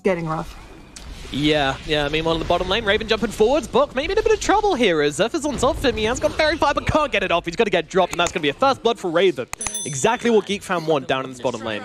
getting rough. Yeah, meanwhile in the bottom lane, Raven jumping forwards, Book maybe in a bit of trouble here as Zephyr's on top of him. He has got very far but can't get it off. He's going to get dropped and that's going to be a first blood for Raven. Exactly what GEEKFAM want down in this bottom lane.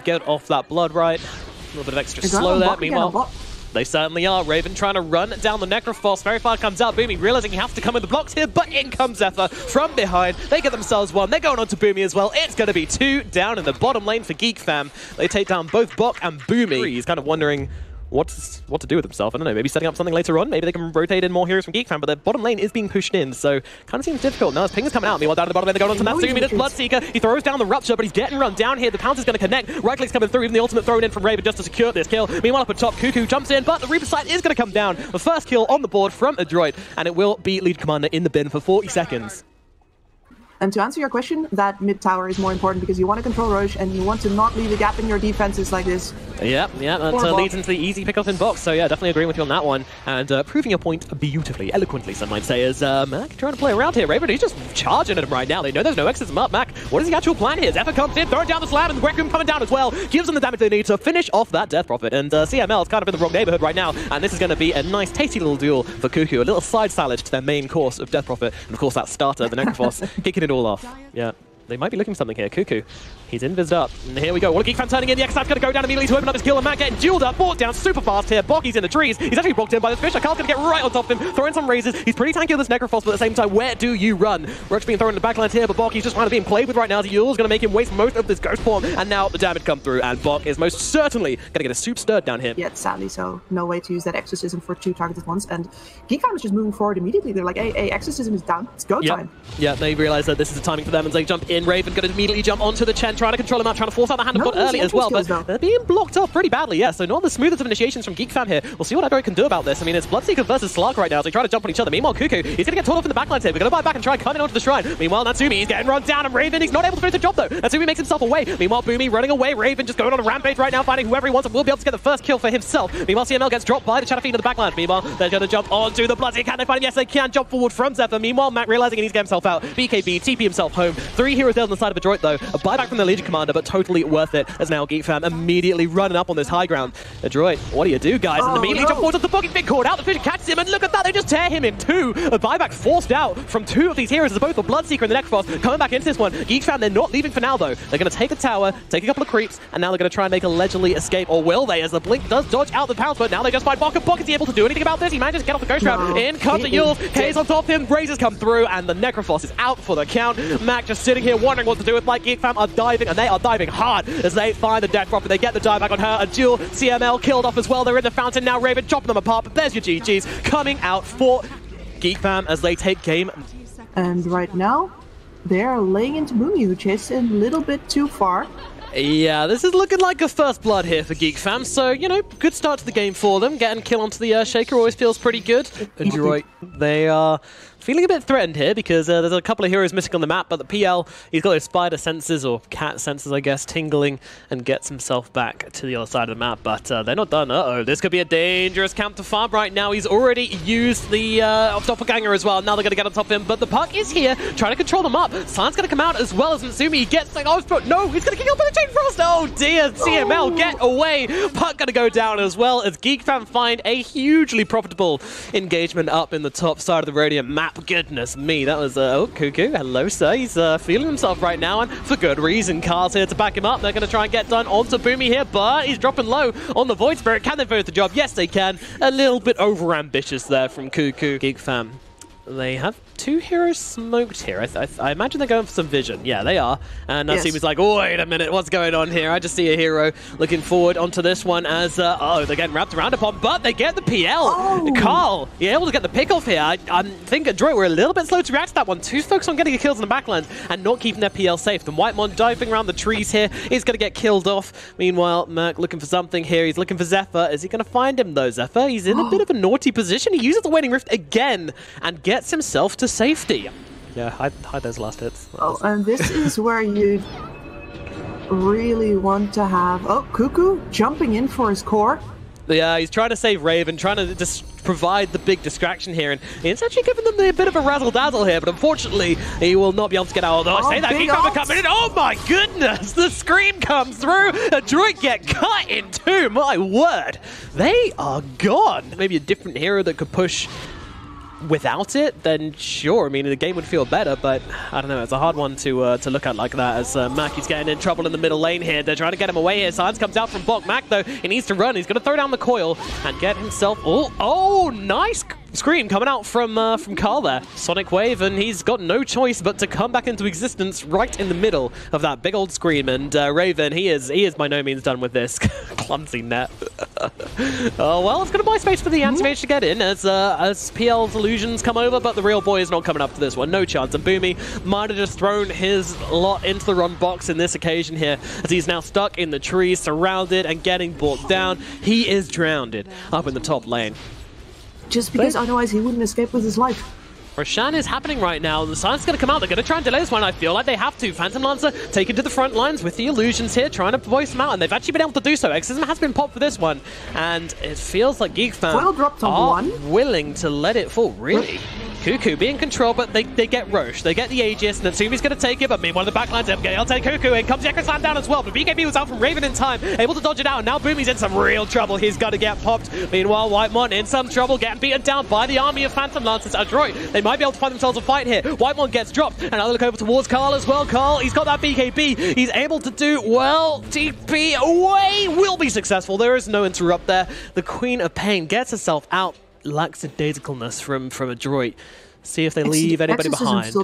Get off that blood right. A little bit of extra slow there. Meanwhile, they certainly are. Raven trying to run down the Necrophos. Very far comes out Boomy, realizing he has to come in the blocks here, but in comes Zephyr from behind. They get themselves one. They're going on to Boomy as well. It's going to be 2 down in the bottom lane for GEEKFAM. They take down both Bok and Boomy. He's kind of wondering what to do with himself. I don't know, maybe setting up something later on. Maybe they can rotate in more heroes from GEEKFAM, but their bottom lane is being pushed in, so kind of seems difficult. Now his ping is coming out. Meanwhile, down at the bottom lane, they're going on to Natsumi. This Bloodseeker, he throws down the Rupture, but he's getting run down here. The pounce is going to connect. Right click's coming through, even the ultimate thrown in from Raven just to secure this kill. Meanwhile, up at top, Cuckoo jumps in, but the Reaper sight is going to come down. The first kill on the board from Adroit, and it will be lead commander in the bin for 40 seconds. And to answer your question, that mid tower is more important because you want to control Roche and you want to not leave a gap in your defenses like this. Yeah, that leads into the easy pickup in box. So yeah, definitely agreeing with you on that one. And proving your point beautifully, eloquently, some might say, is Mac trying to play around here. Raven, he's just charging at him right now. They know there's no exits up. Mac, what is the actual plan here? Zephyr comes in, throwing down the slam, and the Grekum coming down as well. Gives them the damage they need to finish off that Death Prophet. And CML is kind of in the wrong neighborhood right now. And this is going to be a nice, tasty little duel for Cuckoo. A little side salad to their main course of Death Prophet. And of course, that starter, the Necrophos, kicking it all off. Yeah. They might be looking for something here. Cuckoo, he's invised up. And here we go. What a GEEKFAM turning in. The X-Snap's going to go down immediately to open up his kill. And Matt getting dueled up, brought down super fast here. Bok, he's in the trees. He's actually blocked in by this fish. Carl's going to get right on top of him, throwing some razors. He's pretty tanky with this Necrophos, but at the same time, where do you run? Roach being thrown in the backline here, but Bok, he's just trying to being played with right now. The Yule's going to make him waste most of this Ghost Form. And now the damage come through, and Bok is most certainly going to get a soup stirred down here. Yeah, sadly so. No way to use that Exorcism for 2 targets at once. And GEEKFAM is just moving forward immediately. They're like, hey, Exorcism is down. It's go time. Yeah, they realize that this is the timing for them, and they jump in. Raven going to immediately jump onto the Chen, trying to control him out, trying to force out the hand of God early as well, but they're being blocked off pretty badly, yeah, so not the smoothest of initiations from GEEKFAM here. We'll see what Adroit can do about this. I mean, it's Bloodseeker versus Slark right now, so they try to jump on each other. Meanwhile, Cuckoo, he's going to get torn off in the backlines here. We're going to buy back and try coming onto the shrine. Meanwhile, Natsumi, he's getting run down, and Raven, he's not able to finish the job, though. Natsumi makes himself away. Meanwhile, Boomy running away. Raven just going on a rampage right now, finding whoever he wants, and will be able to get the first kill for himself. Meanwhile, CML gets dropped by the Shadow Fiend in the backlines. Meanwhile, they're going to jump onto the Bloodseeker. Can they find him? Yes, they can jump forward from Zephyr. Meanwhile, Matt realizing he needs to get himself out. BKB, TP himself home. 3 heroes dead on the side of Adroit, though. A buyback from the Legion Commander, but totally worth it, as now GEEKFAM immediately running up on this high ground. Adroit, what do you do, guys? And immediately jump forward to the Bok. He's been caught out. The fish catches him, and look at that, they just tear him in 2. A buyback forced out from 2 of these heroes, as both the Bloodseeker and the Necrophos coming back into this one. GEEKFAM, they're not leaving for now, though. They're going to take the tower, take a couple of creeps, and now they're going to try and make a leisurely escape, or will they, as the Blink does dodge out the pounce, but now they just find Bok. And Bok, is he able to do anything about this? He manages to get off the Ghost Trap. In comes the Yules, K's on top of him, Razors come through, and the Necrophos is out for the count. Mac just sitting here wondering what to do with, like, GEEKFAM are diving, and they are diving hard as they find the Death Prophet. They get the dive back on her. A duel, CML killed off as well. They're in the fountain now. Raven chopping them apart, but there's your GG's coming out for GEEKFAM as they take game. And right now, they're laying into Boomy, who chased a little bit too far. Yeah, this is looking like a first blood here for GEEKFAM, so, you know, good start to the game for them. Getting kill onto the Shaker always feels pretty good. Adroit, they are feeling a bit threatened here because there's a couple of heroes missing on the map, but the PL, he's got his spider senses, or cat senses, I guess, tingling, and gets himself back to the other side of the map, but they're not done. Uh-oh, this could be a dangerous camp to farm right now. He's already used the doppelganger as well. Now they're going to get on top of him, but the Puck is here, trying to control them up. Silence going to come out as well as Natsumi. He gets like, oh, no, he's going to kick up with the Chain Frost. Oh dear, CML, get away. Puck going to go down as well as GEEKFAM find a hugely profitable engagement up in the top side of the Radiant map. Goodness me, that was, Cuckoo, hello sir, he's feeling himself right now, and for good reason. Carl's here to back him up. They're going to try and get done onto Boomy here, but he's dropping low on the Void Spirit. Can they finish the job? Yes, they can. A little bit over-ambitious there from Cuckoo. GEEKFAM, they have 2 heroes smoked here. I imagine they're going for some vision. Yeah, they are. And Natsumi's like, oh, wait a minute, what's going on here? I just see a hero looking forward onto this one as, they're getting wrapped around upon, but they get the PL. Carl, you're able to get the pick off here. I think Adroit were a little bit slow to react to that one. Too focused on getting the kills in the backland and not keeping their PL safe. The Whitemon diving around the trees here is going to get killed off. Meanwhile, Merc looking for something here. He's looking for Zephyr. Is he going to find him, though, Zephyr? He's in a bit of a naughty position. He uses the Waning Rift again and gets himself to safety. Yeah, hide those last hits. Oh, and this is where you really want to have... Oh, Cuckoo jumping in for his core. Yeah, he's trying to save Raven, trying to just provide the big distraction here, and it's actually giving them a bit of a razzle-dazzle here, but unfortunately, he will not be able to get out. Although I say that, GEEKFAM coming in. Oh my goodness! The scream comes through! Adroit get cut in two! My word! They are gone! Maybe a different hero that could push without it, then sure. I mean, the game would feel better, but I don't know. It's a hard one to look at like that, as Mackie's getting in trouble in the middle lane here. They're trying to get him away here. Silence comes out from Bok. Mack, though, he needs to run. He's going to throw down the coil and get himself... Oh, nice scream coming out from Carl there. Sonic Wave, and he's got no choice but to come back into existence right in the middle of that big old scream. And Raven, he is by no means done with this. Clumsy net. Oh, well, it's going to buy space for the anti-mage to get in as PL's illusions come over, but the real boy is not coming up for this one. No chance. And Boomy might have just thrown his lot into the run box in this occasion here, as he's now stuck in the tree, surrounded and getting brought down. He is drowned up in the top lane. Just because otherwise he wouldn't escape with his life. Roshan is happening right now. The Silence is going to come out. They're going to try and delay this one. I feel like they have to. Phantom Lancer taken to the front lines with the illusions here, trying to voice them out, and they've actually been able to do so. Exorcism has been popped for this one, and it feels like GEEKFAM are willing to let it fall. Really? Cuckoo being controlled, but they get Roche. They get the Aegis, and Natsumi's going to take it, but meanwhile the backlines, MK, I'll take Cuckoo, and comes the Echo Slam down as well, but BKB was out from Raven in time, able to dodge it out, and now Boomy's in some real trouble. He's got to get popped. Meanwhile, Whitemon in some trouble, getting beaten down by the army of Phantom Lancers. Adroit, they might be able to find themselves a fight here. Whitemon gets dropped, and I'll look over towards Carl as well. Carl, he's got that BKB. He's able to do well. TP away will be successful. There is no interrupt there. The Queen of Pain gets herself out. Lackadaisicalness from Adroit. See if they leave anybody behind.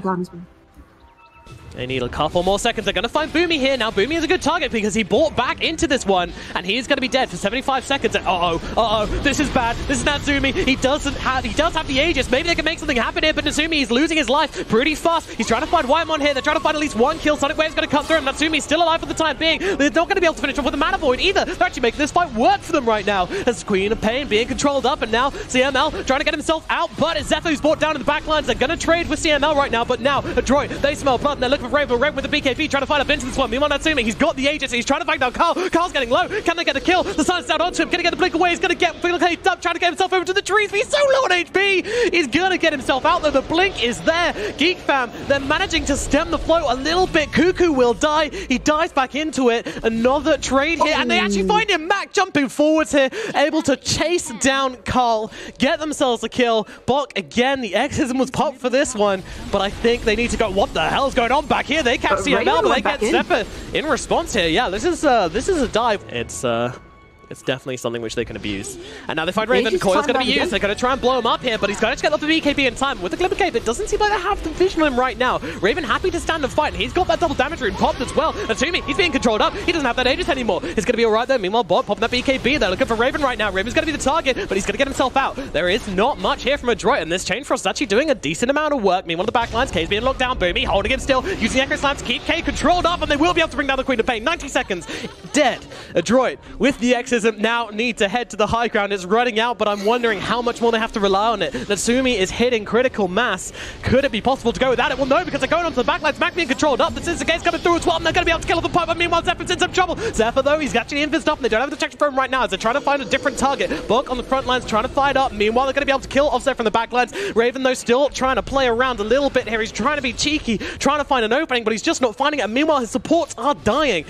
They need a couple more seconds. They're going to find Boomy here. Now, Boomy is a good target because he bought back into this one, and he's going to be dead for 75 seconds. Uh-oh, this is bad. This is Natsumi. He does have the Aegis. Maybe they can make something happen here, but Natsumi is losing his life pretty fast. He's trying to find Whitemon here. They're trying to find at least one kill. Sonic Wave's going to cut through him. Natsumi's still alive for the time being. They're not going to be able to finish off with a Mana Void either. They're actually making this fight work for them right now. As Queen of Pain being controlled up, and now CML trying to get himself out, but it's Zephyr who's brought down in the backlines. They're going to trade with CML right now, but now Adroit, they smell blood, and they're looking for Raven. Raven with the BKB trying to find a into this one. Meanwhile, Natsumi, he's got the Aegis. He's trying to find down Carl. Carl's getting low. Can they get the kill? The Silence down onto him. Gonna get the blink away. He's gonna get blinked up, trying to get himself over to the trees. He's so low on HP. He's gonna get himself out there. The blink is there. GEEKFAM, they're managing to stem the flow a little bit. Cuckoo will die. He dies back into it. Another trade here, and they actually find him. Mac jumping forwards here, able to chase down Carl, get themselves a kill. Bok again. The Exorcism was popped for this one, but I think they need to go. What the hell's going on back here? They can't see him, but they get Zephyr in response here. Yeah, this is a dive. It's definitely something which they can abuse. And now they find Raven. Coil's going to be used. They're going to try and blow him up here, but he's going to get off the BKB in time. With the Glimmer Cape, it doesn't seem like they have the vision on him right now. Raven happy to stand and fight, and he's got that double damage rune popped as well. Natsumi, he's being controlled up. He doesn't have that Aegis anymore. It's going to be all right there. Meanwhile, Bot popping that BKB. They're looking for Raven right now. Raven's going to be the target, but he's going to get himself out. There is not much here from Adroit, and this Chain Frost's actually doing a decent amount of work. Meanwhile, the backlines, K's being locked down. Boomy holding him still, using Echo Slam to keep K controlled up, and they will be able to bring down the Queen of Pain. 90 seconds. Dead. Adroit, with the Exorcism, now need to head to the high ground. It's running out, but I'm wondering how much more they have to rely on it. Natsumi is hitting critical mass. Could it be possible to go without it? Well, no, because they're going onto the backlines. Mac being controlled up. The Scissor Gate's coming through as well, and they're going to be able to kill off the pipe. But meanwhile, Zephyr's in some trouble. Zephyr, though, he's actually invis up, and they don't have the detection for him right now as they're trying to find a different target. Bok on the front lines trying to fight up. Meanwhile, they're going to be able to kill off Zephyr from the backlines. Raven, though, still trying to play around a little bit here. He's trying to be cheeky, trying to find an opening, but he's just not finding it. And meanwhile, his supports are dying.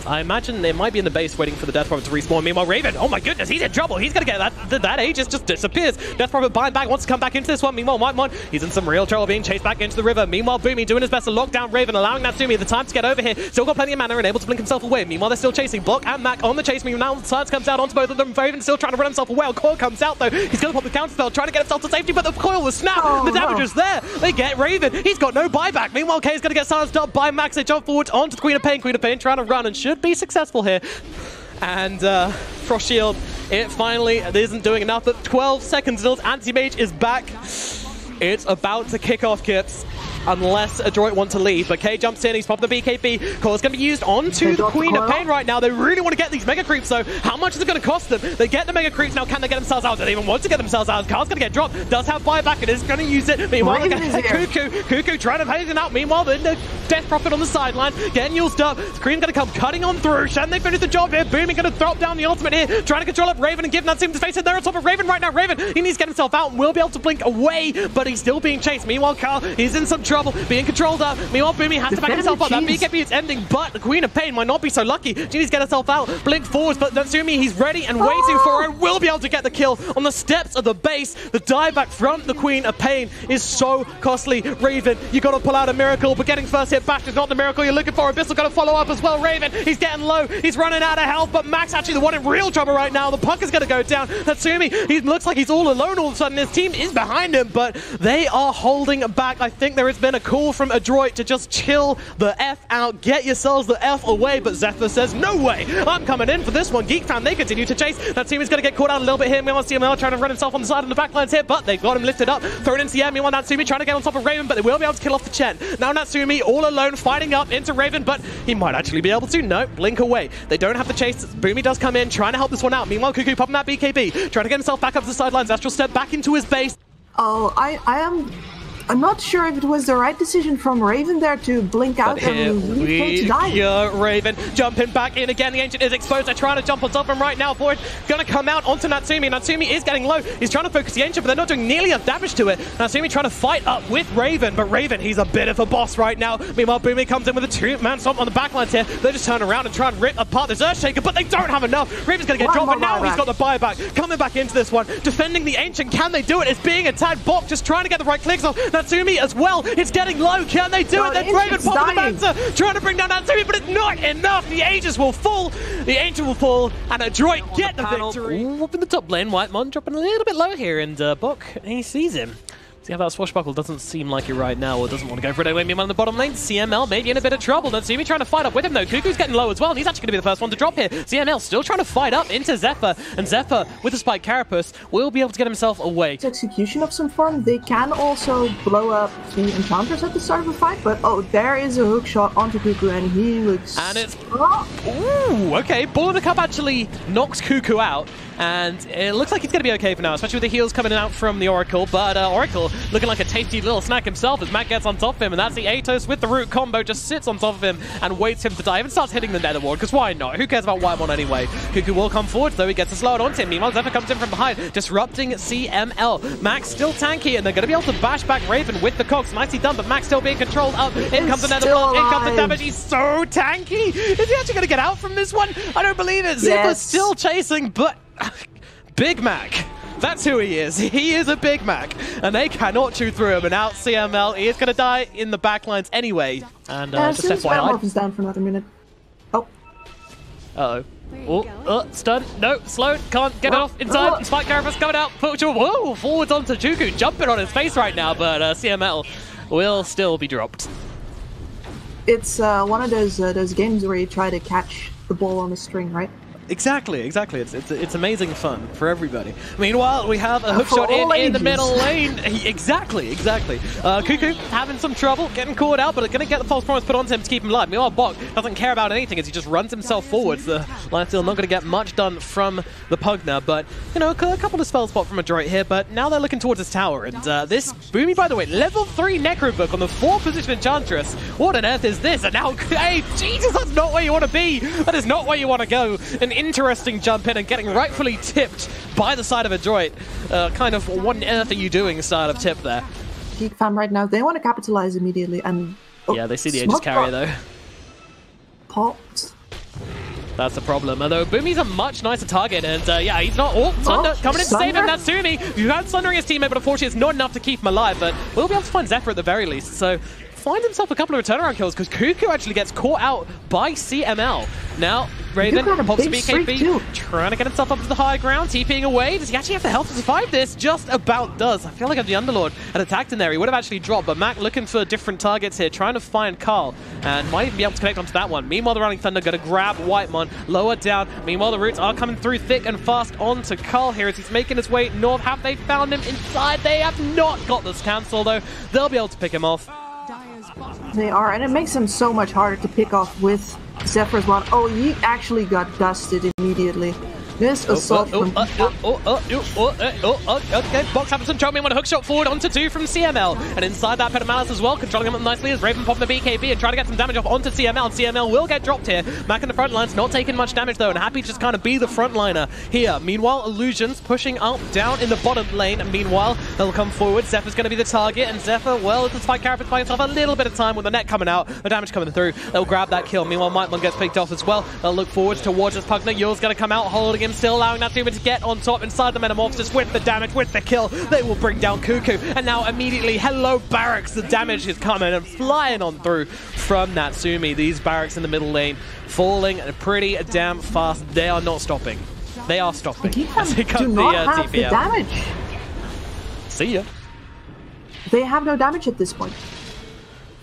I imagine they might be in the base waiting for the Death Prophet to respawn. Meanwhile, Raven, oh my goodness, he's in trouble. He's going to get that Aegis just disappears. Death Prophet buying back, wants to come back into this one. Meanwhile, Whitemon, he's in some real trouble being chased back into the river. Meanwhile, Boomy doing his best to lock down Raven, allowing Natsumi the time to get over here. Still got plenty of mana and able to blink himself away. Meanwhile, they're still chasing Bok and Mac on the chase. Meanwhile, the Silence comes out onto both of them. Raven still trying to run himself away. Coil comes out though. He's going to pop the counter spell, trying to get himself to safety, but the Coil was snapped. The damage is there. They get Raven. He's got no buyback. Meanwhile, Kay's going to get silenced up by Max. They jump forward onto the Queen of Pain. Queen of Pain trying to run and should be successful here. And Frost Shield, it finally isn't doing enough, but 12 seconds until Anti-Mage is back. It's about to kick off, Kips. unless Adroit want to leave. But K jumps in, he's popping the BKB. Core's going to be used onto the Queen of Pain right now. They really want to get these Mega Creeps, though. How much is it going to cost them? They get the Mega Creeps now. Can they get themselves out? Do they even want to get themselves out? Car's going to get dropped. Does have buyback. It is going to use it. Meanwhile, they get Cuckoo trying to phase it out. Meanwhile, the Death Prophet on the sideline, getting used up. Scream's going to come cutting on through. Can they finish the job here? Booming going to drop down the ultimate here, trying to control up Raven and give Natsume the face it. They're on top of Raven right now. Raven, he needs to get himself out and will be able to blink away, but he's still being chased. Meanwhile, Carl is in some trouble, being controlled up. Meanwhile, Boomy has to back himself up. That BKB is ending, but the Queen of Pain might not be so lucky. She needs to get herself out, blink forwards, but Natsumi, he's ready and waiting for it. Will be able to get the kill on the steps of the base. The dive back from the Queen of Pain is so costly. Raven, you got to pull out a miracle, but getting first hit back is not the miracle you're looking for. Abyssal going to follow up as well. Raven, he's getting low, he's running out of health, but Max actually the one in real trouble right now. The puck is going to go down. Natsumi, he looks like he's all alone all of a sudden. His team is behind him, but they are holding back. I think there has been a call from Adroit to just chill the F out, get yourselves the F away, but Zephyr says, no way, I'm coming in for this one. GeekFam, they continue to chase. Natsumi's going to get caught out a little bit here. Meanwhile, CML trying to run himself on the side of the backlines here, but they've got him lifted up, thrown into the air. Meanwhile, Natsumi trying to get on top of Raven, but they will be able to kill off the Chen. Now Natsumi all alone fighting up into Raven, but he might actually be able to. No, blink away. They don't have the chase. Boomy does come in, trying to help this one out. Meanwhile, Cuckoo popping that BKB, trying to get himself back up to the sidelines. Astral step back into his base. Oh, I'm not sure if it was the right decision from Raven there to blink out and leave to die. Raven jumping back in again. The Ancient is exposed. They're trying to jump on top of him right now. Void going to come out onto Natsumi. Natsumi is getting low. He's trying to focus the Ancient, but they're not doing nearly enough damage to it. Natsumi trying to fight up with Raven, but Raven, he's a bit of a boss right now. Meanwhile, Boomy comes in with a two-man stomp on the backlines here. They just turn around and try and rip apart this Earthshaker, but they don't have enough. Raven's going to get dropped, but now he's got the buyback. Coming back into this one, defending the Ancient. Can they do it? It's being attacked. Bok just trying to get the right clicks off. Natsumi as well. It's getting low. Can they do it? Then Raven popping the Manta, trying to bring down Natsumi, but it's not enough. The Aegis will fall. The Ancient will fall, and Adroit get the victory. Up in the top lane, Whitemon dropping a little bit low here, and Bok, he sees him. See how that Swashbuckle doesn't seem like it right now, or doesn't want to go for it anyway. Meanwhile, in the bottom lane, CML maybe in a bit of trouble. Natsumi trying to fight up with him, though. Cuckoo's getting low as well, and he's actually going to be the first one to drop here. CML still trying to fight up into Zephyr, and Zephyr, with the Spike Carapace, will be able to get himself away. Execution of some form. They can also blow up the Enchanters at the start of the fight, but oh, there is a hook shot onto Cuckoo, and he looks... And it's... Ooh, okay. Ball in the Cup actually knocks Cuckoo out, and it looks like he's going to be okay for now, especially with the heals coming out from the Oracle, but Oracle looking like a tasty little snack himself as Matt gets on top of him, and that's the Atos with the root combo, just sits on top of him and waits him to die, and starts hitting the Nether Ward, because why not? Who cares about Whitemon anyway? Cuckoo will come forward, though he gets to slow it onto him. Meanwhile, Zephyr comes in from behind, disrupting CML. Max still tanky, and they're going to be able to bash back Raven with the cogs. Nicely done, but Max still being controlled up. In comes the Nether Blast, in comes the damage. He's so tanky. Is he actually going to get out from this one? I don't believe it. Zipper's still chasing, but Big Mac. That's who he is. He is a Big Mac, and they cannot chew through him. And out CML, he is going to die in the backlines anyway. And just FYI. Is down for another minute. Oh. Uh-oh. Stun. No, slowed. Can't get it off inside. Spike Carapace coming out. Whoa, forwards onto Juku, jumping on his face right now, but CML will still be dropped. It's one of those games where you try to catch the ball on a string, right? Exactly. It's amazing fun for everybody. Meanwhile, we have a hook shot in the middle lane. Exactly. Cuckoo having some trouble, getting caught out, but going to get the false promise put onto him to keep him alive. Meanwhile, Bok doesn't care about anything as he just runs himself forwards. The Lifesteal not going to get much done from the Pugna, but, you know, a couple of spell spot from Adroit here, but now they're looking towards his tower. And this Boomy, by the way, level 3 Necro Book on the 4th position Enchantress. What on earth is this? And now, hey, Jesus, that's not where you want to be. That is not where you want to go. An interesting jump in and getting rightfully tipped by the side of Adroit. Kind of, what on earth are you doing style of tip there? GeekFam right now, they want to capitalize immediately and... yeah, they see the Aegis carry though. Popped. That's the problem. Although Boomy's a much nicer target, and yeah, he's not... Oh, Thunder coming in to save him. Natsumi, you had Sundering his teammate, but unfortunately it's not enough to keep him alive, but we'll be able to find Zephyr at the very least, so... Find himself a couple of turnaround kills because Cuckoo actually gets caught out by CML. Now, Raven pops a BKB, trying to get himself up to the high ground, TPing away. Does he actually have the health to survive this? Just about does. I feel like if the Underlord had attacked in there, he would have actually dropped, but Mac looking for different targets here, trying to find Carl, and might even be able to connect onto that one. Meanwhile, the Running Thunder going to grab Whitemon, lower down. Meanwhile, the roots are coming through thick and fast onto Carl here as he's making his way north. Have they found him inside? They have not got this cancel, though. They'll be able to pick him off. They are, and it makes them so much harder to pick off with Zephyr's one. Oh, he actually got dusted immediately. This assault from... okay, Box happens to control me when a hook shot forward onto 2 from CML. And inside that, Pedamalis as well, controlling him up nicely as Raven popping the BKB and trying to get some damage off onto CML. And CML will get dropped here. Mac in the front lines, not taking much damage though, and happy to just kind of be the frontliner here. Meanwhile, Illusions pushing up, down in the bottom lane. And meanwhile, they'll come forward. Zephyr's going to be the target, and Zephyr, well, despite Carapace buying himself a little bit of time with the net coming out, the damage coming through, they'll grab that kill. Meanwhile, Mightmon gets picked off as well. They'll look forwards towards his Pugner. Yule's going to come out, holding him, still allowing that to get on top inside the Metamorphosis with the damage, with the kill. They will bring down Cuckoo, and now immediately, hello Barracks, the damage is coming and flying on through from Natsumi. These Barracks in the middle lane falling pretty damn fast. They are not stopping. They are stopping. As it comes do not have the damage. See ya. They have no damage at this point.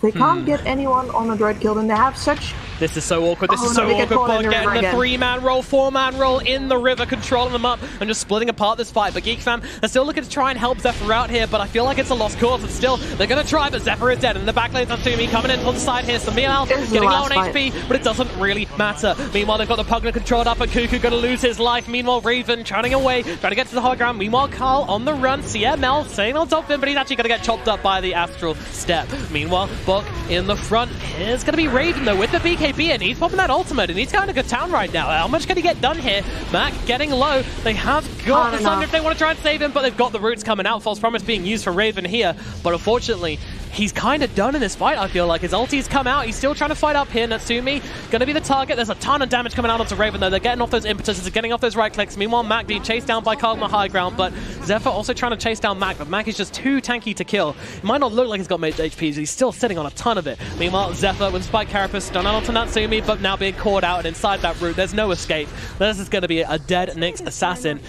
They can't get anyone on a droid killed, and they have such... This is so awkward. This is so awkward. Bot getting the 3-man roll, 4-man roll in the river, controlling them up and just splitting apart this fight. But GeekFam are still looking to try and help Zephyr out here, but I feel like it's a lost cause. And still, they're going to try, but Zephyr is dead. And in the back lane, Natsumi coming in on the side here. Meanwhile, getting low on HP, but it doesn't really matter. Meanwhile, they've got the Pugner controlled up, and Cuckoo going to lose his life. Meanwhile, Raven turning away, trying to get to the high ground. Meanwhile, Carl on the run. CML staying on top of him, but he's actually going to get chopped up by the Astral Step. Meanwhile, Bok in the front. Here's going to be Raven, though, with the BKB, and he's popping that ultimate, and he's going to go town right now. How much can he get done here? Mac getting low. They have got the Thunder if they want to try and save him, but they've got the roots coming out. False Promise being used for Raven here, but unfortunately, he's kind of done in this fight, I feel like. His ulti's come out. He's still trying to fight up here. Natsumi going to be the target. There's a ton of damage coming out onto Raven, though. They're getting off those impetuses, getting off those right clicks. Meanwhile, Mac being chased down by Carl on the high ground, but Zephyr also trying to chase down Mac, but Mac is just too tanky to kill. It might not look like he's got much HP, but he's still sitting on a ton of it. Meanwhile, Zephyr with Spike Carapace done out onto Natsumi, but now being caught out, and inside that route, there's no escape. This is going to be a dead Nyx assassin.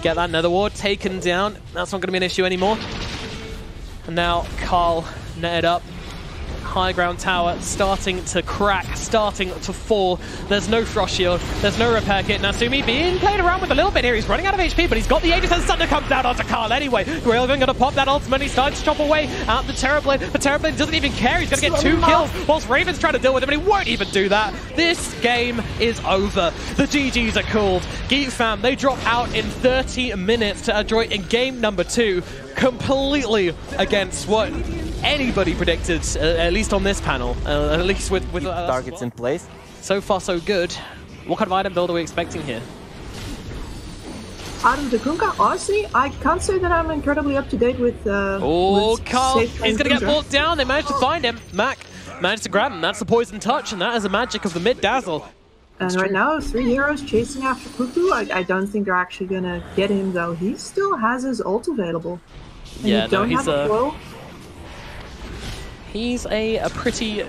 Get that Nether Ward taken down. That's not going to be an issue anymore. And now Carl netted up. High ground tower starting to crack, starting to fall. There's no Frost Shield, there's no repair kit. Natsumi being played around with a little bit here. He's running out of HP, but he's got the Aegis, and Thunder comes down onto Carl anyway. Grailven going to pop that ultimate. He's starting to chop away out the Terrorblade. The Terrorblade doesn't even care. He's going to get 2 kills whilst Raven's trying to deal with him, and he won't even do that. This game is over. The GGs are called. GeekFam, they drop out in 30 minutes to Adroit in game number 2. Completely against what anybody predicted, at least on this panel, at least with targets in place. So far, so good. What kind of item build are we expecting here? Adam Dakunka, honestly, I can't say that I'm incredibly up to date with. Oh, Carl, he's going to get Danger. walked down. They managed to find him. Mac managed to grab him. That's the poison touch, and that is the magic of the mid dazzle. And right now, 3 heroes chasing after Cuckoo. I don't think they're actually gonna get him though. He still has his ult available. And yeah, you don't have a flow. He's a pretty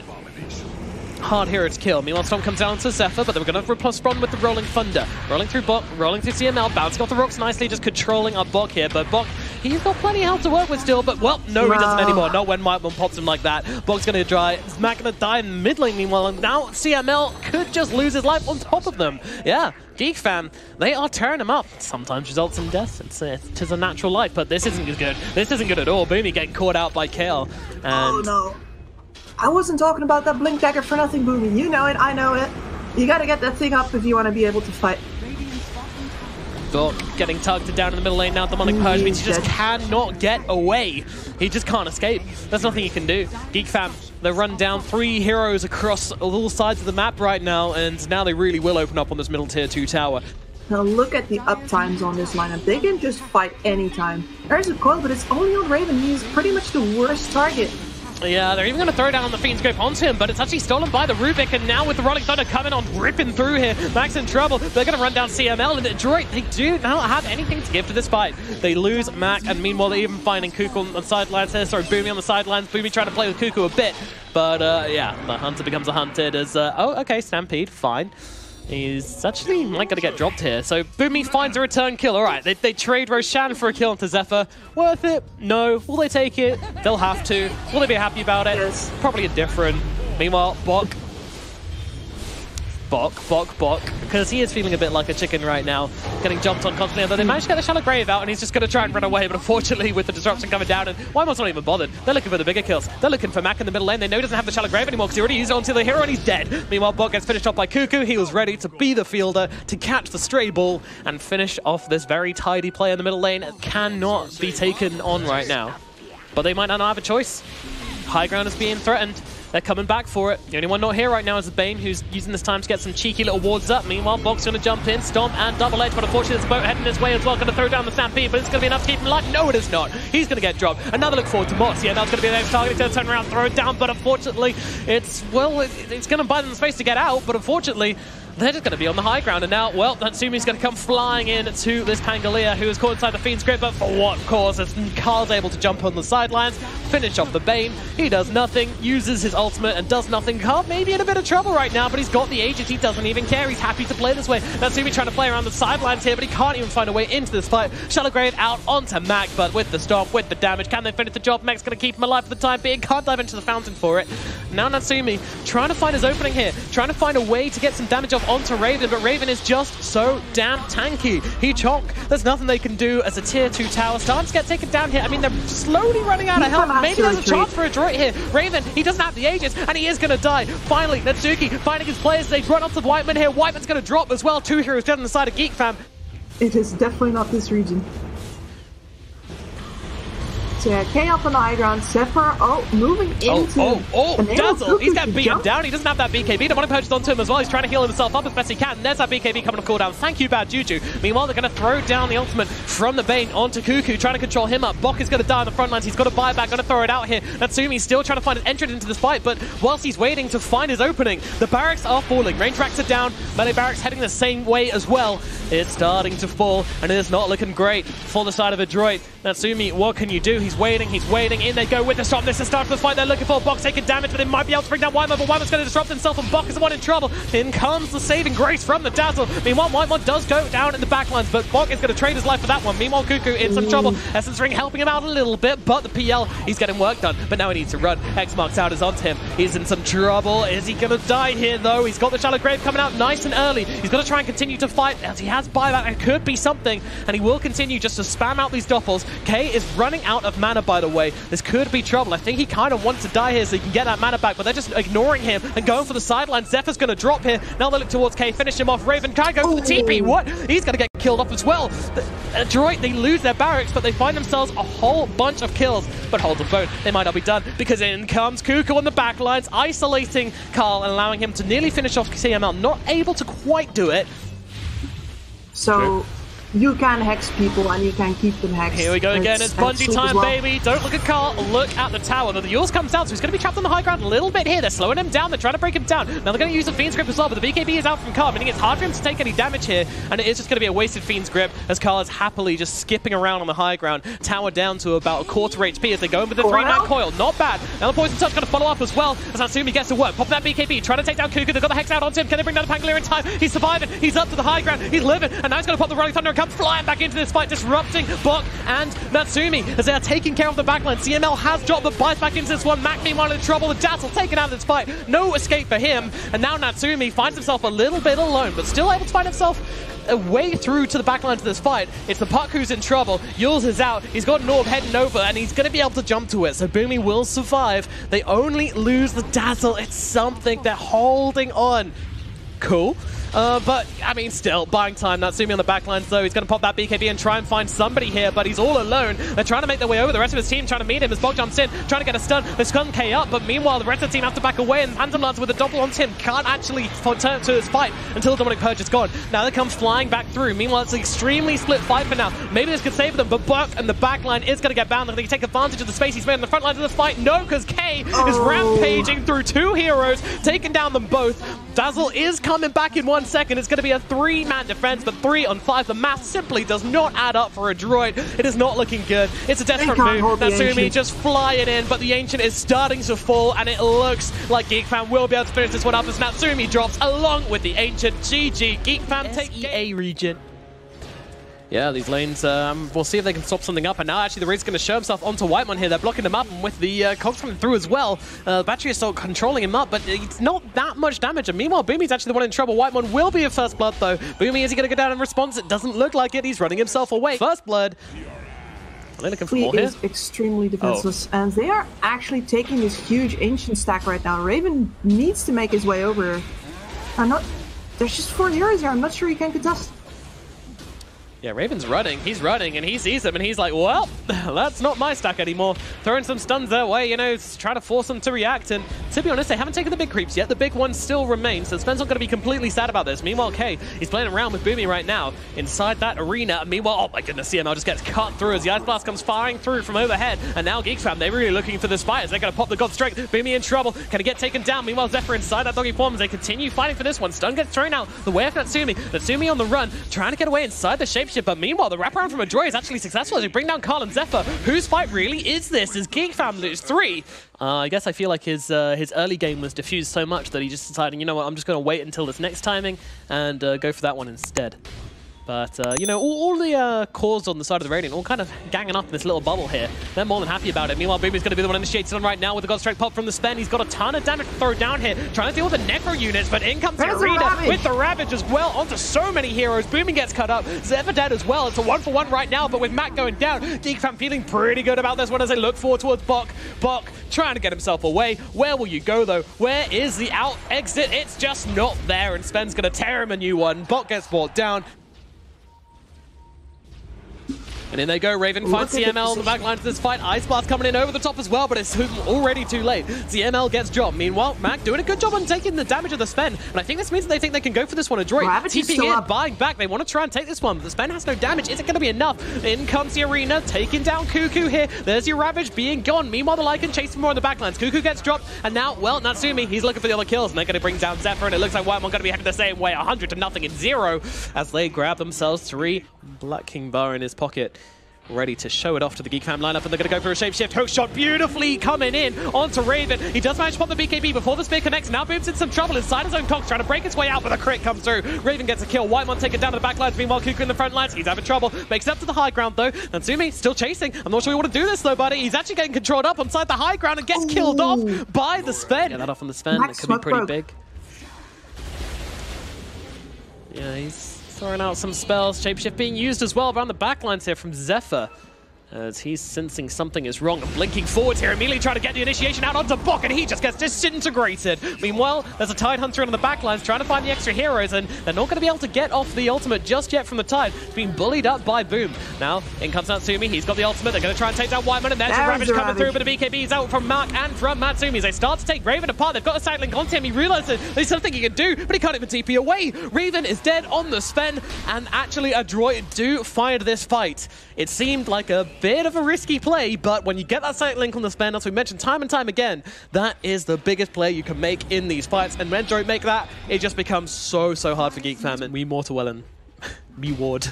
hard hero to kill. Meanwhile, Storm comes down to Zephyr, but they're going to respond with the Rolling Thunder. Rolling through Bok, rolling through CML, bouncing off the rocks nicely, just controlling our Bok here. But Bok, he's got plenty of health to work with still, but well, no, he doesn't anymore. Not when Mightmon pops him like that. Bok's going to dry. Mac going to die in mid lane meanwhile, and now CML could just lose his life on top of them. Yeah, GeekFam, they are tearing him up. Sometimes results in death. It's a natural life, but this isn't good. This isn't good at all. Boomy getting caught out by Kale. And oh no. I wasn't talking about that blink dagger for nothing, Boomy. You know it, I know it. You gotta get that thing up if you want to be able to fight. Bok getting tugged down in the middle lane now. Demonic Purge means he just cannot get away. He just can't escape. There's nothing he can do. GeekFam, they run down 3 heroes across all sides of the map right now, and now they really will open up on this middle tier 2 tower. Now look at the uptimes on this lineup. They can just fight anytime. There's a coil, but it's only on Raven. He's pretty much the worst target. Yeah, they're even going to throw down the Fiend's Grip onto him, but it's actually stolen by the Rubik, and now with the Rolling Thunder coming on, ripping through here, Mac's in trouble. They're going to run down CML, and Adroit, they do not have anything to give to this fight. They lose Mac, and meanwhile they're even finding Cuckoo on the sidelines here. Sorry, Boomy on the sidelines. Boomy trying to play with Cuckoo a bit, but yeah, the Hunter becomes a hunted as, oh, okay, Stampede, fine. He's actually might gonna get dropped here. So Boomy finds a return kill. All right, they trade Roshan for a kill into Zephyr. Worth it? No. Will they take it? They'll have to. Will they be happy about it? Yes. Probably indifferent. Meanwhile, Bok Bok, because he is feeling a bit like a chicken right now, getting jumped on constantly, although they managed to get the Shallow Grave out, and he's just going to try and run away, but unfortunately with the disruption coming down, and Wymon's not even bothered. They're looking for the bigger kills. They're looking for Mac in the middle lane. They know he doesn't have the Shallow Grave anymore because he already used it onto the hero and he's dead. Meanwhile, Bok gets finished off by Cuckoo. He was ready to be the fielder, to catch the stray ball, and finish off this very tidy play in the middle lane. It cannot be taken on right now. But they might not have a choice. High ground is being threatened. They're coming back for it. The only one not here right now is the Bane, who's using this time to get some cheeky little wards up. Meanwhile, Bok's going to jump in, stomp, and double edge, but unfortunately there's a boat heading his way as well. Going to throw down the Stampede, but it's going to be enough to keep him alive. No, it is not. He's going to get dropped. Another look forward to Moss. Yeah, that's going to be the next target. He's going to turn around, throw it down, but unfortunately, it's going to buy them the space to get out, but unfortunately, they're just going to be on the high ground, and now, well, Natsumi's going to come flying in to this Pangolier, who is caught inside the Fiend's grip, but for what cause? As Carl's able to jump on the sidelines, finish off the Bane. He does nothing, uses his ultimate, and does nothing. Carl may be in a bit of trouble right now, but he's got the Aegis. He doesn't even care. He's happy to play this way. Natsumi trying to play around the sidelines here, but he can't even find a way into this fight. Shallow Grave out onto Mac, but with the stomp, with the damage, can they finish the job? Mac's going to keep him alive for the time being. Can't dive into the fountain for it. Now Natsumi trying to find his opening here, trying to find a way to get some damage off onto Raven, but Raven is just so damn tanky. He chonk. There's nothing they can do as a tier 2 tower starting to get taken down here. I mean, they're slowly running out of health. Maybe there's a chance for a Adroit here. Raven, he doesn't have the Aegis, and he is going to die. Finally, Natsuki finding his players. They run onto Whiteman here. Whiteman's going to drop as well. 2 heroes dead on the side of GEEKFAM. It is definitely not this region. So yeah, K up on the high ground, Zephyr, moving into... Dazzle, he's getting beaten down, he doesn't have that BKB, the one purchased onto him as well, he's trying to heal himself up as best he can, there's that BKB coming off cooldown, thank you Bad Juju. Meanwhile, they're going to throw down the ultimate from the Bane onto Cuckoo, trying to control him up. Bok is going to die on the front lines, he's got a buyback, going to throw it out here. Natsumi's still trying to find an entrance into this fight, but whilst he's waiting to find his opening, the barracks are falling, range racks are down, melee barracks heading the same way as well. It's starting to fall, and it is not looking great for the side of Adroit. Natsumi, what can you do? He's waiting, in they go with the stop. This is the start of the fight they're looking for. Bok taking damage, but they might be able to bring down Wyman, but Wyman's going to disrupt himself, and Bok is the one in trouble. In comes the saving grace from the Dazzle. Meanwhile, Wyman does go down in the backlines, but Bok is going to trade his life for that one. Meanwhile, Cuckoo in some trouble. Essence Ring helping him out a little bit, but the PL, he's getting work done, but now he needs to run. X marks out is onto him. He's in some trouble. Is he going to die here, though? He's got the Shallow Grave coming out nice and early. He's got to try and continue to fight, as he has buyback. It could be something, and he will continue just to spam out these doppels. K is running out of mana, by the way. This could be trouble. I think he kind of wants to die here so he can get that mana back, but they're just ignoring him and going for the sideline. Zephyr's going to drop here. Now they look towards K, finish him off. Raven can't go for the TP. What? He's going to get killed off as well. Adroit, they lose their barracks, but they find themselves a whole bunch of kills. But hold the phone, they might not be done, because in comes Cuckoo on the backlines, isolating Carl and allowing him to nearly finish off CML. Not able to quite do it. So... you can hex people and you can keep them hexed. Here we go again, it's Bungie time, well. Baby. Don't look at Carl, look at the tower. The Yules comes down, so he's going to be trapped on the high ground a little bit here. They're slowing him down, they're trying to break him down. Now they're going to use the Fiend's Grip as well, but the BKB is out from Carl, meaning it's hard for him to take any damage here, and it is just going to be a wasted Fiend's Grip as Carl is happily just skipping around on the high ground. Tower down to about a quarter HP as they go in with the 3-man coil. Not bad. Now the Poison Touch going to follow up as well as Natsumi gets to work. Pop that BKB, trying to take down Cuckoo. They've got the Hex out onto him. Can they bring down the Pangolier in time? He's surviving. He's up to the high ground. He's living, and now he's going to pop the Rolling Thunder and come flying back into this fight, disrupting Bok and Natsumi as they are taking care of the backline. CML has dropped, but buys back into this one. Mac meanwhile in trouble. The Dazzle taken out of this fight. No escape for him, and now Natsumi finds himself a little bit alone, but still able to find himself a way through to the backline of this fight. It's the Puck who's in trouble. Yules is out. He's got an orb heading over, and he's going to be able to jump to it, so Boomy will survive. They only lose the Dazzle. It's something. They're holding on. Cool. But, I mean, still, buying time. Natsumi on the backlines, though. He's going to pop that BKB and try and find somebody here, but he's all alone. They're trying to make their way over. The rest of his team trying to meet him as Bok jumps in, trying to get a stun. They stun K up, but meanwhile, the rest of the team have to back away, and Phantom Lance with a double onto him can't actually turn to his fight until the Demonic Purge is gone. Now they come flying back through. Meanwhile, it's an extremely split fight for now. Maybe this could save them, but Bok and the backline is going to get bound. They can take advantage of the space he's made on the front lines of the fight. No, because K is rampaging through 2 heroes, taking down them both. Dazzle is coming back in 1 second. It's going to be a 3-man defense, but 3 on 5. The math simply does not add up for Adroit. It is not looking good. It's a desperate move. Natsumi just flying in, but the Ancient is starting to fall, and it looks like GEEKFAM will be able to finish this one up as Natsumi drops along with the Ancient. GG. GEEKFAM take SEA region. Yeah, these lanes, we'll see if they can stop something up. And now actually the Raid's going to show himself onto Whitemon here. They're blocking him up, and with the cogs coming through as well, Battery Assault controlling him up, but it's not that much damage. And meanwhile, Boomy's actually the one in trouble. Whitemon will be a first blood though. Boomy, is he going to go down in response? It doesn't look like it. He's running himself away. First blood. Are they looking for more here? Is extremely defenseless, and they are actually taking this huge ancient stack right now. Raven needs to make his way over. There's just 4 heroes here. I'm not sure he can contest. Yeah, Raven's running. He's running, and he sees them, and he's like, well, that's not my stack anymore. Throwing some stuns their way, you know, trying to force them to react. And to be honest, they haven't taken the big creeps yet. The big ones still remain, so Spen's not going to be completely sad about this. Meanwhile, Kay, he's playing around with Boomy right now inside that arena. And meanwhile, oh my goodness, CML just gets cut through as the Ice Blast comes firing through from overhead. And now GEEKFAM, they're really looking for this fight as they're going to pop the God Strike. Boomy in trouble. Can he get taken down? Meanwhile, Zephyr inside that doggy form as they continue fighting for this one. Stun gets thrown out the way of Natsumi. Natsumi on the run, trying to get away inside the shapeshift. But meanwhile, the wraparound from Adroit is actually successful as they bring down Karl and Zephyr. Whose fight really is this? As GEEKFAM lose 3. I guess I feel like his early game was diffused so much that he just decided, you know what, I'm just going to wait until this next timing and go for that one instead. But, you know, all the cores on the side of the Radiant all kind of ganging up in this little bubble here. They're more than happy about it. Meanwhile, Boomy's going to be the one initiated on right now with the God Strike pop from the Spen. He's got a ton of damage to throw down here, trying to deal with the Necro units, but in comes the Arena with the Ravage as well onto so many heroes. Boomy gets cut up. Zephyr dead as well. It's a 1-for-1 right now, but with Matt going down, GEEKFAM feeling pretty good about this one as they look forward towards Bok. Bok trying to get himself away. Where will you go, though? Where is the out exit? It's just not there, and Spen's going to tear him a new one. Bok gets brought down. And in they go, Raven finds CML on the back line of this fight. Ice Blast coming in over the top as well, but it's already too late. CML gets dropped. Meanwhile, Mac doing a good job on taking the damage of the Spen. And I think this means that they think they can go for this one. Adroit TPing in, buying back. They want to try and take this one, but the Spen has no damage. Is it going to be enough? In comes the Arena, taking down Cuckoo here. There's your Ravage being gone. Meanwhile, the Lycan chasing more on the backlines. Cuckoo gets dropped, and now, well, Natsumi, he's looking for the other kills, and they're going to bring down Zephyr, and it looks like Whitemon going to be heading the same way, 100-0 in 0, as they grab themselves 3. Black King Bar in his pocket, ready to show it off to the GEEKFAM lineup, and they're going to go for a shapeshift. Hookshot beautifully coming in onto Raven. He does manage to pop the BKB before the spear connects. Now Boom's in some trouble inside his own cogs, trying to break his way out, but a crit comes through. Raven gets a kill. Whitemon taken down to the back lines. Meanwhile, Cuckoo in the front lines. He's having trouble. Makes it up to the high ground, though. Natsumi still chasing. I'm not sure we want to do this, though, buddy. He's actually getting controlled up inside the high ground and gets killed off by the Spen. Yeah, that off on the Spen. It could be pretty big. Yeah, he's throwing out some spells. Shapeshift being used as well around the backlines here from Zephyr, as he's sensing something is wrong and blinking forwards here, immediately trying to get the initiation out onto Bok, and he just gets disintegrated. Meanwhile, there's a Tide Hunter on the backlines trying to find the extra heroes, and they're not going to be able to get off the ultimate just yet from the Tide. It's being bullied up by Boom. Now, in comes Natsumi. He's got the ultimate. They're going to try and take down Whitemon, and there's a Ravage coming through, but a BKB is out from Mark and from Natsumi. As they start to take Raven apart, they've got a side link onto him. He realizes there's something he can do, but he can't even TP away. Raven is dead on the Spen, and actually Adroit do find this fight. It seemed like a bit of a risky play, but when you get that side link on the Spen, as we mentioned time and time again, that is the biggest play you can make in these fights. And when Adroit make that, it just becomes so hard for GEEKFAM. And we Mortawellen. Me Ward.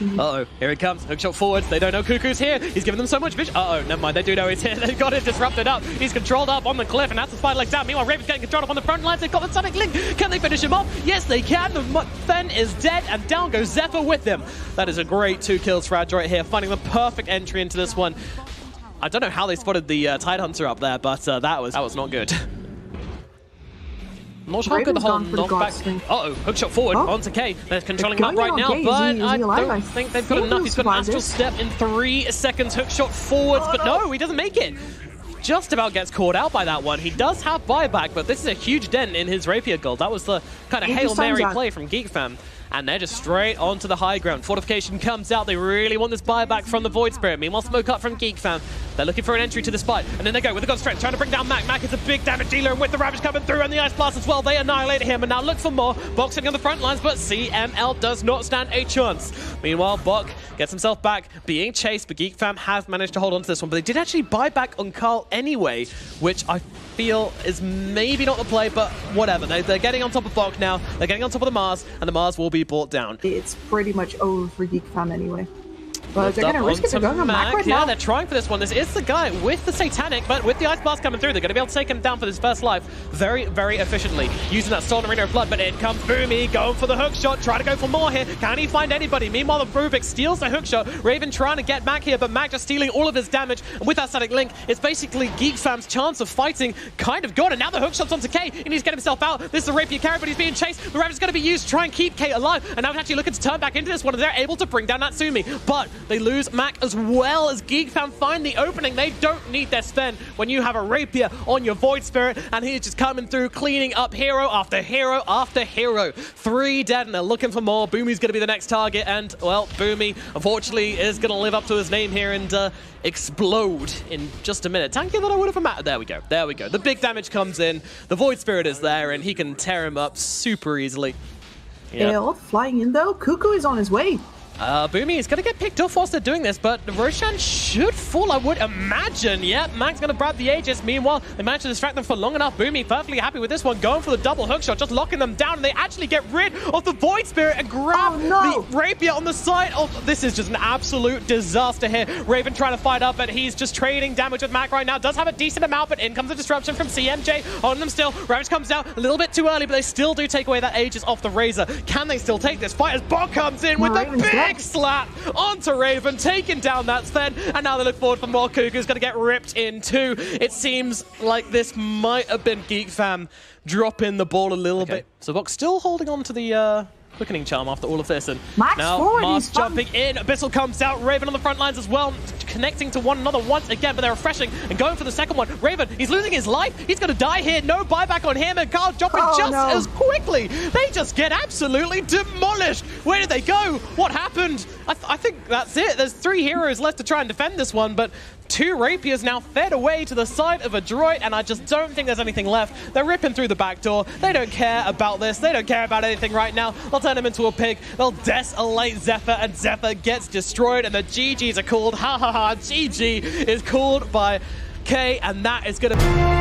Uh-oh, here it comes. Hookshot forwards. They don't know Cuckoo's here. He's giving them so much vision. Uh-oh, never mind. They do know he's here. They've got it disrupted up. He's controlled up on the cliff, and that's the spider legs down. Meanwhile, Raven's getting controlled up on the front lines. They've got the Sonic Link. Can they finish him off? Yes, they can. The Fen is dead, and down goes Zephyr with him. That is a great 2 kills for Adroit here, finding the perfect entry into this one. I don't know how they spotted the Tide Hunter up there, but that was not good. I'm not sure how good the whole knockback. Uh-oh, hookshot forward onto K. They're controlling him up right now, but I don't think they've got enough. He's got an astral step in 3 seconds. Hookshot forwards, but no, he doesn't make it. Just about gets caught out by that one. He does have buyback, but this is a huge dent in his rapier gold. That was the kind of Hail Mary play from GEEKFAM. And they're just straight onto the high ground. Fortification comes out. They really want this buyback from the Void Spirit. Meanwhile, smoke up from GEEKFAM. They're looking for an entry to this fight. And then they go with the God Strength, trying to bring down Mac. Mac is a big damage dealer, and with the Ravage coming through and the Ice Blast as well, they annihilate him. And now look for more. Bok sitting on the front lines, but CML does not stand a chance. Meanwhile, Bok gets himself back, being chased, but GEEKFAM have managed to hold on to this one. But they did actually buy back on Karl anyway, which I feel is maybe not the play, but whatever. They're getting on top of Bok now. They're getting on top of the Mars, and the Mars will be brought down. It's pretty much over for GEEKFAM anyway. But they're gonna risk it. They're going back right now. They're trying for this one. This is the guy with the Satanic, but with the Ice Blast coming through, they're going to be able to take him down for this first life very, very efficiently. Using that Stolen Arena of Blood, but in comes Boomy, going for the hook shot, trying to go for more here. Can he find anybody? Meanwhile, the Rubik steals the hook shot. Raven trying to get back here, but Mag just stealing all of his damage. And with that static link, it's basically GeekFam's chance of fighting kind of gone. And now the hook shot's onto K. He needs to get himself out. This is a Rapier carry, but he's being chased. The Raven's going to be used to try and keep K alive. And now he's actually looking to turn back into this one, and they're able to bring down Natsumi. But they lose Mac as well as GeekFam find the opening. They don't need their spend when you have a Rapier on your Void Spirit, and he's just coming through, cleaning up hero after hero after hero. 3 dead, and they're looking for more. Boomy's going to be the next target, and, well, Boomy, unfortunately, is going to live up to his name here and explode in just a minute. Tankier than I would have imagined. There we go. There we go. The big damage comes in. The Void Spirit is there, and he can tear him up super easily. Yep. Flying in, though. Cuckoo is on his way. Boomy is going to get picked off whilst they're doing this, but Roshan should fall, I would imagine. Yep, Mac's going to grab the Aegis. Meanwhile, they managed to distract them for long enough. Boomy perfectly happy with this one, going for the double hookshot, just locking them down, and they actually get rid of the Void Spirit and grab the Rapier on the side of... This is just an absolute disaster here. Raven trying to fight up, but he's just trading damage with Mac right now. Does have a decent amount, but in comes the disruption from CMJ on them still. Ravage comes down a little bit too early, but they still do take away that Aegis off the Razor. Can they still take this fight as Bot comes in with the big slap onto Raven, taking down that Sven, and now they look forward for more. Cuckoo's going to get ripped in too. It seems like this might have been GeekFam dropping the ball a little bit. So Vox still holding on to the Quickening Charm after all of this, and now Mars jumping in. Abyssal comes out, Raven on the front lines as well, connecting to one another once again, but they're refreshing and going for the second one. Raven, he's losing his life. He's going to die here. No buyback on him, and Carl dropping as quickly. They just get absolutely demolished. Where did they go? What happened? I think that's it. There's 3 heroes left to try and defend this one, but 2 Rapiers now fed away to the side of Adroit, and I just don't think there's anything left. They're ripping through the back door. They don't care about this. They don't care about anything right now. They'll turn him into a pig. They'll desolate Zephyr, and Zephyr gets destroyed, and the GGs are called. Ha ha ha. GG is called by K, and that is going to...